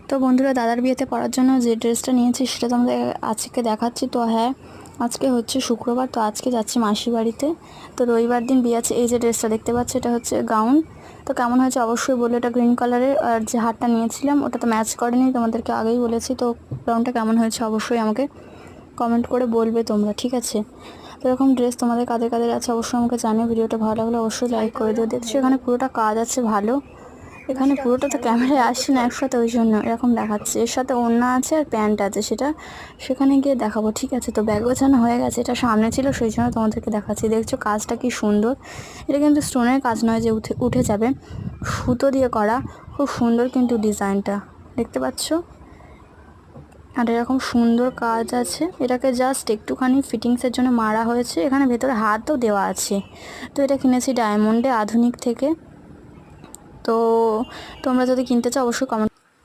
তো বন্ধুরা, দাদার বিয়েতে পরার জন্য যে ড্রেসটা নিয়েছি সেটা তোমাদের আজকে দেখাচ্ছি। তো হ্যাঁ, আজকে হচ্ছে শুক্রবার, তো আজকে যাচ্ছি মাসির বাড়িতে। তো রবিবার দিন বিয়ে আছে। এই যে ড্রেসটা দেখতে পাচ্ছ, এটা হচ্ছে গাউন। তো কেমন হয়েছে অবশ্যই বলে। এটা গ্রিন কালারের, আর যে হারটা নিয়েছিলাম ওটা তো ম্যাচ করেনি, তোমাদেরকে আগেই বলেছি। তো গাউনটা কেমন হয়েছে অবশ্যই আমাকে কমেন্ট করে বলবে তোমরা, ঠিক আছে? তো এরকম ড্রেস তোমাদের কাদের কাদের আছে অবশ্যই আমাকে জানিও। ভিডিওটা ভালো লাগলে অবশ্যই লাইক করে দিও। দেখছো এখানে পুরোটা কাজ আছে ভালো। এখানে পুরোটা তো ক্যামেরায় আসছে না একসাথে, ওই জন্য এরকম দেখাচ্ছে। এর সাথে ওড়না আছে আর প্যান্ট আছে, সেটা সেখানে গিয়ে দেখাবো, ঠিক আছে? তো ব্যাগ গোছানো হয়ে গেছে, এটা সামনে ছিল সেই জন্য তোমাদেরকে দেখাচ্ছি। দেখছো কাজটা কি সুন্দর। এটা কিন্তু স্টোনের কাজ নয় যে উঠে উঠে যাবে, সুতো দিয়ে করা, খুব সুন্দর কিন্তু ডিজাইনটা দেখতে পাচ্ছ। আর এরকম সুন্দর কাজ আছে। এটাকে জাস্ট একটুখানি ফিটিংসের জন্য মারা হয়েছে, এখানে ভেতরে হাতও দেওয়া আছে। তো এটা কিনেছি ডায়মন্ডে আধুনিক থেকে। তো তোমরা যদি কিনতে চাও অবশ্যই কমেন্ট